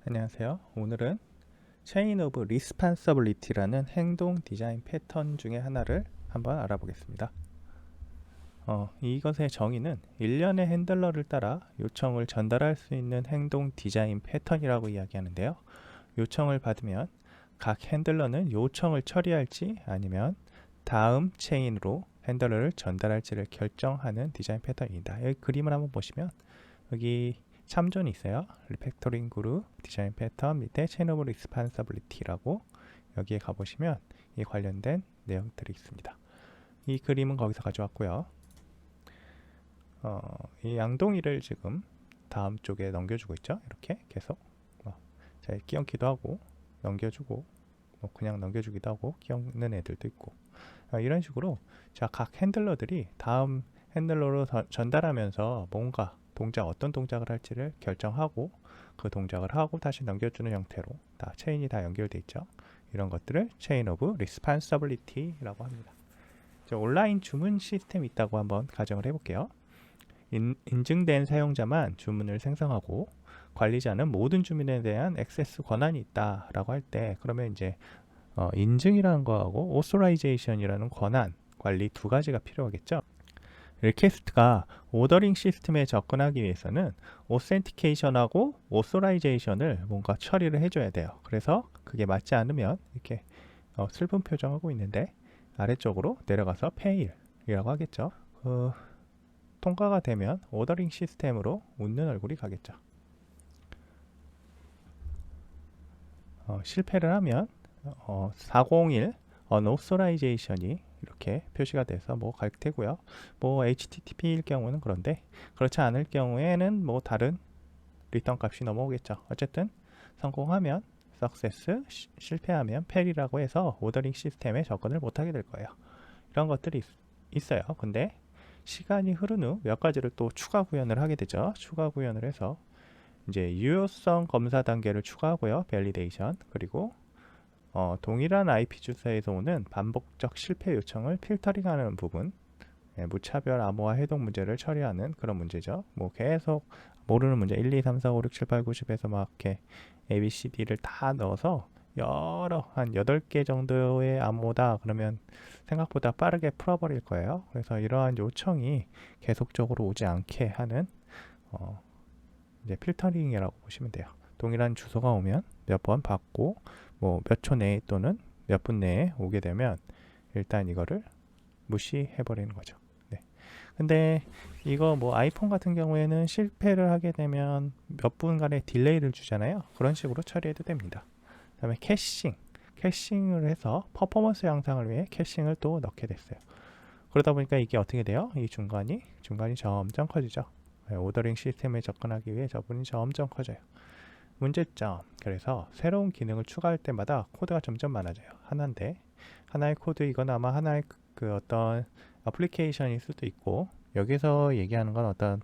안녕하세요. 오늘은 Chain of Responsibility라는 행동 디자인 패턴 중에 하나를 한번 알아보겠습니다. 이것의 정의는 일련의 핸들러를 따라 요청을 전달할 수 있는 행동 디자인 패턴이라고 이야기하는데요. 요청을 받으면 각 핸들러는 요청을 처리할지 아니면 다음 체인으로 핸들러를 전달할지를 결정하는 디자인 패턴입니다. 여기 그림을 한번 보시면 여기 참조는 있어요. 리팩토링 그룹 디자인 패턴 밑에 체인 오브 리스판서블리티라고 여기에 가보시면 이 관련된 내용들이 있습니다. 이 그림은 거기서 가져왔고요. 이 양동이를 지금 다음 쪽에 넘겨주고 있죠. 이렇게 계속 자, 끼얹기도 하고 넘겨주고 그냥 넘겨주기도 하고 끼얹는 애들도 있고 이런 식으로 자, 각 핸들러들이 다음 핸들러로 전달하면서 뭔가 어떤 동작을 할지를 결정하고 그 동작을 하고 다시 넘겨주는 형태로 다 체인이 다 연결돼 있죠. 이런 것들을 체인 오브 리스판서블리티라고 합니다. 온라인 주문 시스템이 있다고 한번 가정을 해볼게요. 인증된 사용자만 주문을 생성하고 관리자는 모든 주문에 대한 액세스 권한이 있다라고 할 때 그러면 이제 인증이라는 거하고 오소라이제이션이라는 권한 관리 두 가지가 필요하겠죠. 리퀘스트가 오더링 시스템에 접근하기 위해서는 오센티케이션하고 오소라이제이션을 뭔가 처리를 해줘야 돼요. 그래서 그게 맞지 않으면 이렇게 슬픈 표정하고 있는데 아래쪽으로 내려가서 페일이라고 하겠죠. 통과가 되면 오더링 시스템으로 웃는 얼굴이 가겠죠. 실패를 하면 401 unauthorizations이 이렇게 표시가 돼서 갈 테고요. HTTP일 경우는 그런데 그렇지 않을 경우에는 다른 리턴 값이 넘어오겠죠. 어쨌든 성공하면 success, 실패하면 fail이라고 해서 오더링 시스템에 접근을 못하게 될 거예요. 이런 것들이 있어요. 근데 시간이 흐른 후 몇 가지를 또 추가 구현을 하게 되죠. 추가 구현을 해서 이제 유효성 검사 단계를 추가하고요. 밸리데이션 그리고 동일한 IP 주소에서 오는 반복적 실패 요청을 필터링하는 부분, 무차별 암호화 해독 문제를 처리하는 그런 문제죠. 계속 모르는 문제 1, 2, 3, 4, 5, 6, 7, 8, 9, 10에서 막 이렇게 A, B, C, D를 다 넣어서 한 8개 정도의 암호다 그러면 생각보다 빠르게 풀어버릴 거예요. 그래서 이러한 요청이 계속적으로 오지 않게 하는 이제 필터링이라고 보시면 돼요. 동일한 주소가 오면 몇 번 받고 몇 초 내에 또는 몇 분 내에 오게 되면 일단 이거를 무시해 버리는 거죠. 네. 근데 이거 아이폰 같은 경우에는 실패를 하게 되면 몇 분간의 딜레이를 주잖아요. 그런 식으로 처리해도 됩니다. 그다음에 캐싱을 해서 퍼포먼스 향상을 위해 캐싱을 또 넣게 됐어요. 그러다 보니까 이게 어떻게 돼요? 이 중간이 점점 커지죠. 오더링 시스템에 접근하기 위해 저분이 점점 커져요. 문제점. 그래서 새로운 기능을 추가할 때마다 코드가 점점 많아져요. 하나의 코드 이건 아마 하나의 그 어떤 애플리케이션일 수도 있고 여기서 얘기하는 건 어떤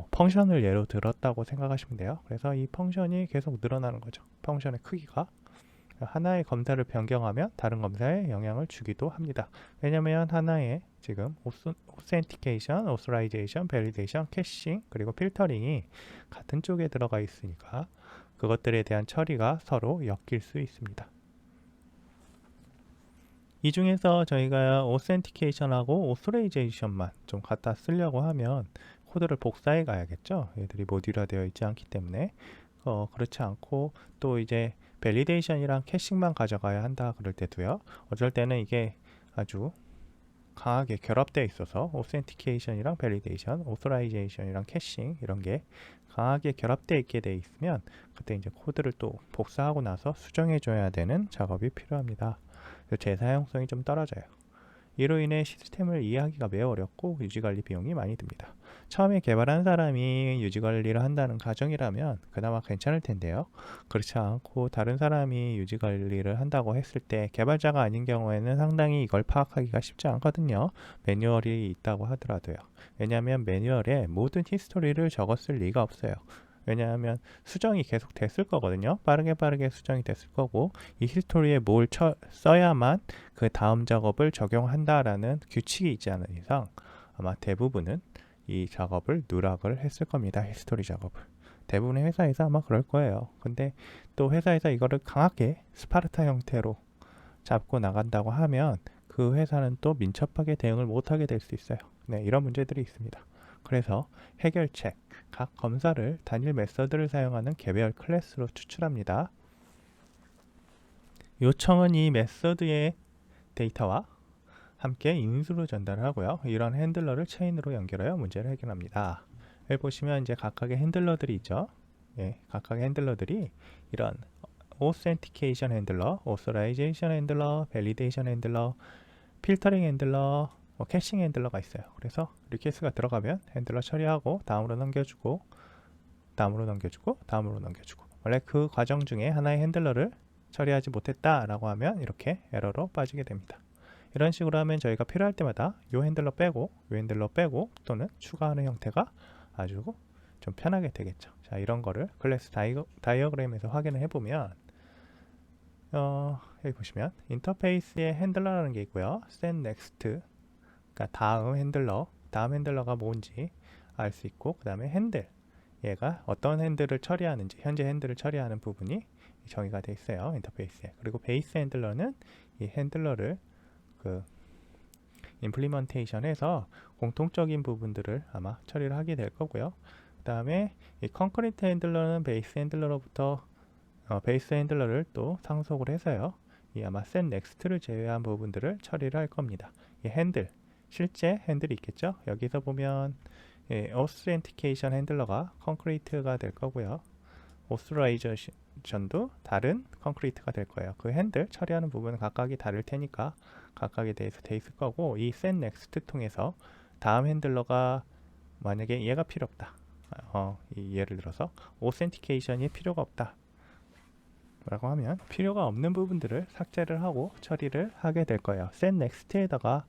펑션을 예로 들었다고 생각하시면 돼요. 그래서 이 펑션이 계속 늘어나는 거죠. 펑션의 크기가 하나의 검사를 변경하면 다른 검사에 영향을 주기도 합니다. 왜냐하면 하나의 지금 오센티케이션, 오소라이제이션, 밸리데이션, 캐싱 그리고 필터링이 같은 쪽에 들어가 있으니까 그것들에 대한 처리가 서로 엮일 수 있습니다. 이 중에서 저희가 오센티케이션하고 오소라이제이션만 좀 갖다 쓰려고 하면 코드를 복사해 가야겠죠. 얘들이 모듈화 되어 있지 않기 때문에 그렇지 않고 또 이제 밸리데이션이랑 캐싱만 가져가야 한다 그럴 때도요. 어쩔 때는 이게 아주 강하게 결합되어 있어서 오센티케이션이랑 밸리데이션, 오소라이제이션이랑 캐싱 이런 게 강하게 결합되어 있게 돼 있으면 그때 이제 코드를 또 복사하고 나서 수정해 줘야 되는 작업이 필요합니다. 재사용성이 좀 떨어져요. 이로 인해 시스템을 이해하기가 매우 어렵고 유지관리 비용이 많이 듭니다. 처음에 개발한 사람이 유지관리를 한다는 가정이라면 그나마 괜찮을 텐데요. 그렇지 않고 다른 사람이 유지관리를 한다고 했을 때 개발자가 아닌 경우에는 상당히 이걸 파악하기가 쉽지 않거든요. 매뉴얼이 있다고 하더라도요. 왜냐하면 매뉴얼에 모든 히스토리를 적었을 리가 없어요. 왜냐하면 수정이 계속 됐을 거거든요. 빠르게 수정이 됐을 거고 이 히스토리에 뭘 써야만 그 다음 작업을 적용한다라는 규칙이 있지 않은 이상 아마 대부분은 이 작업을 누락을 했을 겁니다. 히스토리 작업을. 대부분의 회사에서 아마 그럴 거예요. 근데 또 회사에서 이거를 강하게 스파르타 형태로 잡고 나간다고 하면 그 회사는 또 민첩하게 대응을 못하게 될 수 있어요. 네, 이런 문제들이 있습니다. 그래서 해결책, 각 검사를 단일 메서드를 사용하는 개별 클래스로 추출합니다. 요청은 이 메서드의 데이터와 함께 인수로 전달을 하고요. 이런 핸들러를 체인으로 연결하여 문제를 해결합니다. 여기 보시면 이제 각각의 핸들러들이 있죠. 예, 각각의 핸들러들이 이런 오센티케이션 핸들러, 오서라이제이션 핸들러, 밸리데이션 핸들러, 필터링 핸들러, 캐싱 핸들러가 있어요. 그래서 리퀘스트가 들어가면 핸들러 처리하고 다음으로 넘겨주고 다음으로 넘겨주고 다음으로 넘겨주고, 원래 그 과정 중에 하나의 핸들러를 처리하지 못했다라고 하면 이렇게 에러로 빠지게 됩니다. 이런 식으로 하면 저희가 필요할 때마다 이 핸들러 빼고 이 핸들러 빼고 또는 추가하는 형태가 아주 좀 편하게 되겠죠. 자, 이런 거를 클래스 다이어그램에서 확인을 해보면 여기 보시면 인터페이스에 핸들러라는 게 있고요. set next, 그러니까 다음 핸들러가 뭔지 알 수 있고, 그 다음에 핸들, 얘가 어떤 핸들을 처리하는지, 현재 핸들을 처리하는 부분이 정의가 되어 있어요. 인터페이스에. 그리고 베이스 핸들러는 이 핸들러를 그 임플리먼테이션에서 공통적인 부분들을 아마 처리를 하게 될 거고요. 그 다음에 이 컨크리트 핸들러는 베이스 핸들러로부터 베이스 핸들러를 또 상속을 해서요. 이 아마 set next를 제외한 부분들을 처리를 할 겁니다. 이 핸들, 실제 핸들이 있겠죠. 여기서 보면 authentication 핸들러가 concrete가 될 거고요. authorization도 다른 concrete가 될 거예요. 그 핸들 처리하는 부분은 각각이 다를 테니까 각각에 대해서 돼 있을 거고, 이 set next 통해서 다음 핸들러가 만약에 얘가 필요 없다. 예를 들어서 authentication이 필요가 없다 라고 하면 필요가 없는 부분들을 삭제를 하고 처리를 하게 될 거예요. set next에다가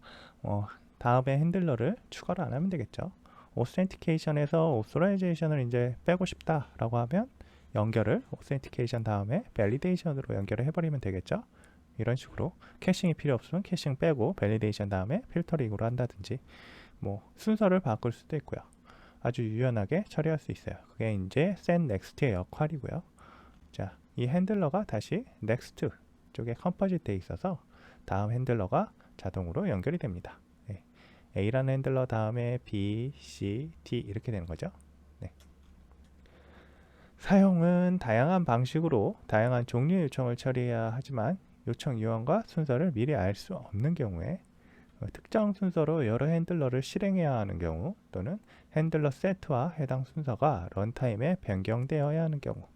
다음에 핸들러를 추가를 안 하면 되겠죠. authentication에서 authorization을 이제 빼고 싶다라고 하면 연결을 authentication 다음에 validation으로 연결을 해버리면 되겠죠. 이런 식으로 캐싱이 필요 없으면 캐싱 빼고 validation 다음에 필터링으로 한다든지 뭐 순서를 바꿀 수도 있고요. 아주 유연하게 처리할 수 있어요. 그게 이제 set next의 역할이고요. 자, 이 핸들러가 다시 next 쪽에 컴포짓 되어 있어서 다음 핸들러가 자동으로 연결이 됩니다. 네. A라는 핸들러 다음에 B, C, D 이렇게 되는 거죠. 네. 사용은 다양한 방식으로 다양한 종류의 요청을 처리해야 하지만 요청 유형과 순서를 미리 알 수 없는 경우에 특정 순서로 여러 핸들러를 실행해야 하는 경우, 또는 핸들러 세트와 해당 순서가 런타임에 변경되어야 하는 경우,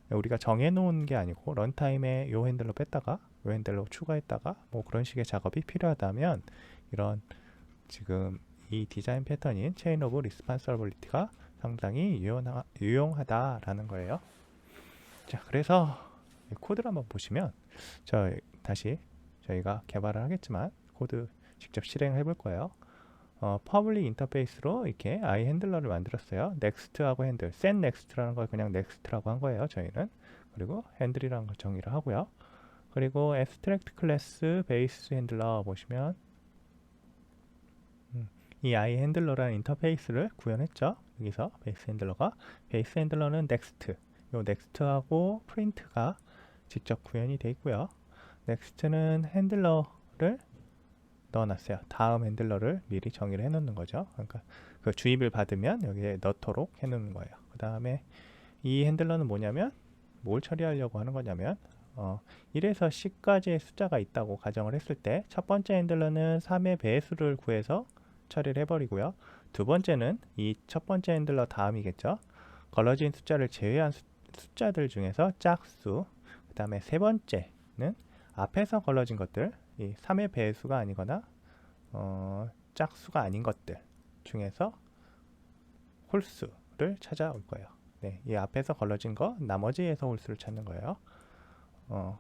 우리가 정해놓은 게 아니고 런타임에 요 핸들러 뺐다가 요 핸들러 추가했다가 뭐 그런 식의 작업이 필요하다면 이런 지금 이 디자인 패턴인 체인 오브 리스폰서빌리티가 상당히 유용하다라는 거예요. 자, 그래서 코드를 한번 보시면 다시 저희가 개발을 하겠지만 코드 직접 실행을 해볼 거예요. 퍼블릭 인터페이스로 이렇게 i 핸들러를 만들었어요. next하고 핸들, set next라는 걸 그냥 next라고 한 거예요. 저희는. 그리고 핸들이라는 걸 정의를 하고요. 그리고 abstract 클래스 베이스 핸들러 보시면 이 i 핸들러라는 인터페이스를 구현했죠. 여기서 베이스 핸들러는 next, 요 next하고 print가 직접 구현이 되어 있고요. next는 핸들러를 넣어놨어요. 다음 핸들러를 미리 정의를 해놓는 거죠. 그러니까 그 주입을 받으면 여기에 넣도록 해놓는 거예요. 그 다음에 이 핸들러는 뭐냐면 뭘 처리하려고 하는 거냐면 1에서 10까지의 숫자가 있다고 가정을 했을 때 첫 번째 핸들러는 3의 배수를 구해서 처리를 해버리고요. 두 번째는 이 첫 번째 핸들러 다음이겠죠. 걸러진 숫자를 제외한 숫자들 중에서 짝수, 그 다음에 세 번째는 앞에서 걸러진 것들, 이 3의 배수가 아니거나 짝수가 아닌 것들 중에서 홀수를 찾아올 거예요. 네, 이 앞에서 걸러진 거 나머지에서 홀수를 찾는 거예요.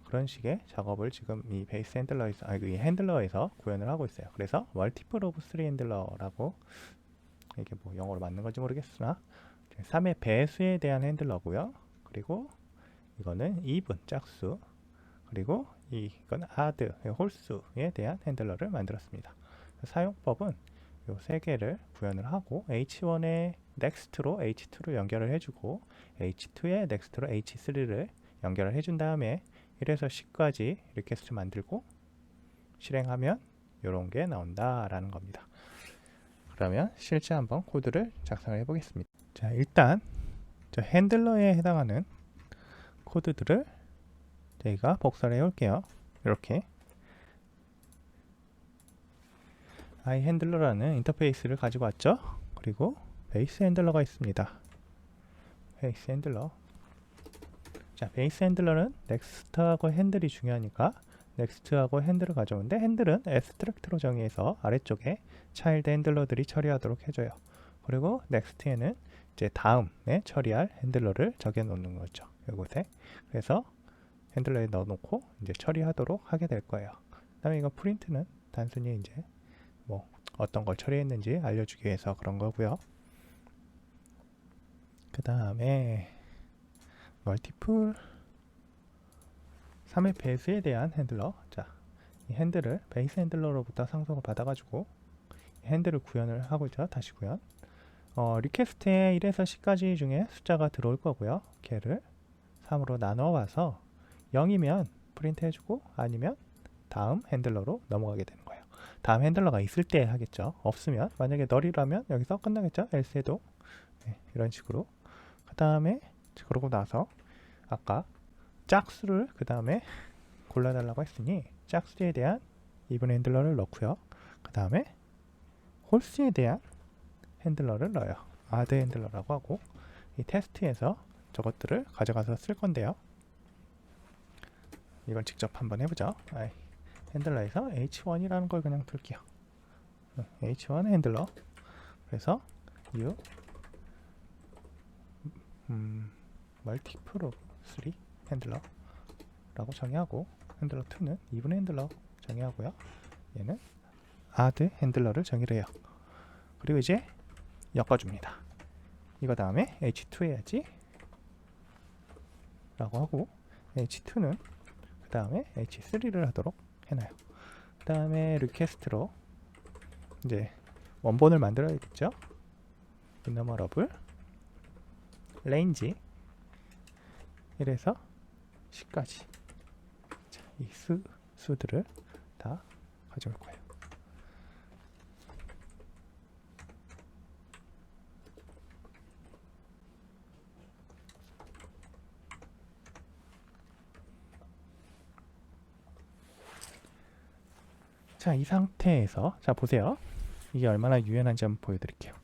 그런 식의 작업을 지금 이 베이스 핸들러에서, 이 핸들러에서 구현을 하고 있어요. 그래서 멀티플 오브 3 핸들러라고, 이게 뭐 영어로 맞는 건지 모르겠으나 3의 배수에 대한 핸들러고요. 그리고 이거는 even 짝수, 그리고 이건 add 홀수에 대한 핸들러를 만들었습니다. 사용법은 이 세 개를 구현을 하고 H1의 next로 h2를 연결을 해주고 h2에 next로 h3를 연결을 해준 다음에 1에서 10까지 리퀘스트 만들고 실행하면 이런 게 나온다라는 겁니다. 그러면 실제 한번 코드를 작성을 해보겠습니다. 자, 일단 저 핸들러에 해당하는 코드들을 저희가 복사를 해올게요. 이렇게 iHandler라는 인터페이스를 가지고 왔죠. 그리고 베이스 핸들러가 있습니다. 베이스 핸들러. 자, 베이스 핸들러는 넥스트하고 핸들이 중요하니까 넥스트하고 핸들을 가져오는데 핸들은 abstract로 정의해서 아래쪽에 차일드 핸들러들이 처리하도록 해줘요. 그리고 넥스트에는 이제 다음에 처리할 핸들러를 적어 놓는 거죠. 이곳에. 그래서 핸들러에 넣어놓고 이제 처리하도록 하게 될 거예요. 그다음에 이거 프린트는 단순히 이제 뭐 어떤 걸 처리했는지 알려주기 위해서 그런 거고요. 그 다음에 멀티플 3의 배수에 대한 핸들러. 자, 이 핸들을 베이스 핸들러로부터 상속을 받아가지고 핸들을 구현을 하고 있죠. 다시 구현. 리퀘스트에 1에서 10까지 중에 숫자가 들어올 거고요. 걔를 3으로 나눠 와서 0이면 프린트 해주고 아니면 다음 핸들러로 넘어가게 되는 거예요. 다음 핸들러가 있을 때 하겠죠. 없으면 만약에 널이라면 여기서 끝나겠죠. else에도 네, 이런 식으로. 그 다음에 그러고 나서 아까 짝수를 그 다음에 골라달라고 했으니 짝수에 대한 even 핸들러를 넣고요. 그 다음에 홀수에 대한 핸들러를 넣어요. add 핸들러라고 하고 이 테스트에서 저것들을 가져가서 쓸 건데요. 이걸 직접 한번 해보죠. 핸들러에서 h1이라는 걸 그냥 둘게요. h1 핸들러. 그래서 u multiple of 3 핸들러라고 정의하고 핸들러 2는 even 핸들러 정의하고요. 얘는 add 핸들러를 정의를 해요. 그리고 이제 엮어줍니다. 이거 다음에 h2 해야지 라고 하고 h2는 그 다음에 h3를 하도록 해놔요. 그 다음에 리퀘스트로 이제 원본을 만들어야겠죠. 인너머러블 range 1에서 10까지 자, 이 수들을 다 가져올 거예요. 자, 이 상태에서 자 보세요. 이게 얼마나 유연한지 한번 보여드릴게요.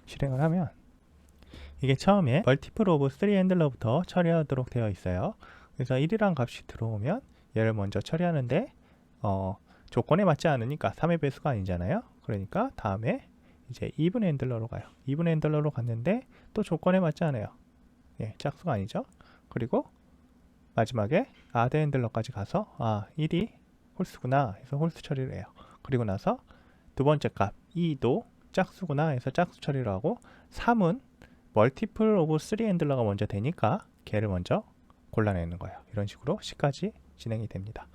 실행을 하면 이게 처음에 멀티플 오브 3 핸들러부터 처리하도록 되어 있어요. 그래서 1이란 값이 들어오면 얘를 먼저 처리하는데 조건에 맞지 않으니까 3의 배수가 아니잖아요. 그러니까 다음에 이제 even 핸들러로 가요. even 핸들러로 갔는데 또 조건에 맞지 않아요. 예, 짝수가 아니죠. 그리고 마지막에 add 핸들러까지 가서 1이 홀수구나 해서 홀수 처리를 해요. 그리고 나서 두 번째 값 2도 짝수구나 해서 짝수 처리를 하고 3은 멀티플 오브 3 핸들러가 먼저 되니까 걔를 먼저 골라내는 거예요. 이런 식으로 10까지 진행이 됩니다.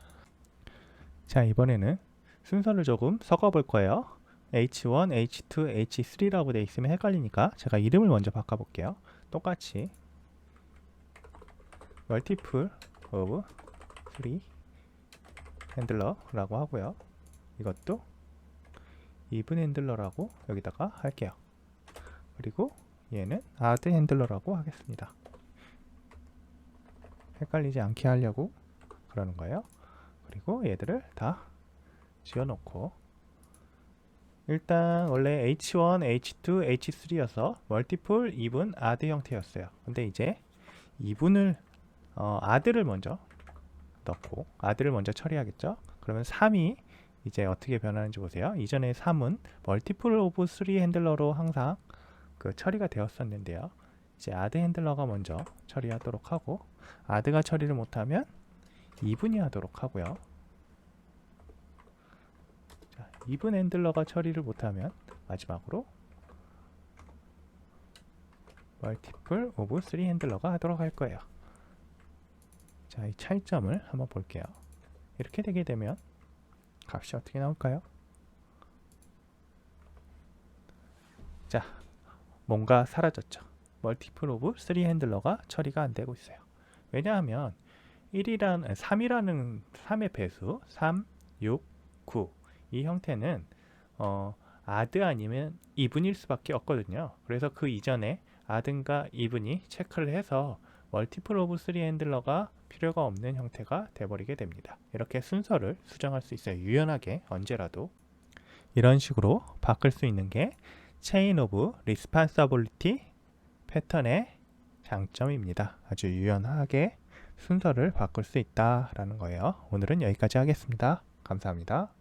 자, 이번에는 순서를 조금 섞어볼 거예요. H1, H2, H3라고 되어 있으면 헷갈리니까 제가 이름을 먼저 바꿔볼게요. 똑같이 멀티플 오브 3 핸들러라고 하고요. 이것도 even 핸들러라고 여기다가 할게요. 그리고 얘는 add 핸들러라고 하겠습니다. 헷갈리지 않게 하려고 그러는 거예요. 그리고 얘들을 다 지어놓고 일단 원래 H1, H2, H3여서 multiple, even, add 형태였어요. 근데 이제 even을 add를 먼저 넣고 add를 먼저 처리하겠죠. 그러면 3이 이제 어떻게 변하는지 보세요. 이전에 3은 multiple of 3 핸들러로 항상 그 처리가 되었었는데요. 이제 add 핸들러가 먼저 처리하도록 하고 add가 처리를 못하면 even이 하도록 하고요. 자, even 핸들러가 처리를 못하면 마지막으로 multiple of 3 핸들러가 하도록 할 거예요. 자, 이 차이점을 한번 볼게요. 이렇게 되게 되면 값이 어떻게 나올까요? 자, 뭔가 사라졌죠. 멀티플 오브 3 핸들러가 처리가 안 되고 있어요. 왜냐하면 3의 배수 3, 6, 9 이 형태는 아드 아니면 이분일 수밖에 없거든요. 그래서 그 이전에 아든가 이분이 체크를 해서 멀티플 오브 3 핸들러가 필요가 없는 형태가 돼버리게 됩니다. 이렇게 순서를 수정할 수 있어요. 유연하게 언제라도. 이런 식으로 바꿀 수 있는 게 체인 오브 리스판서블리티 패턴의 장점입니다. 아주 유연하게 순서를 바꿀 수 있다라는 거예요. 오늘은 여기까지 하겠습니다. 감사합니다.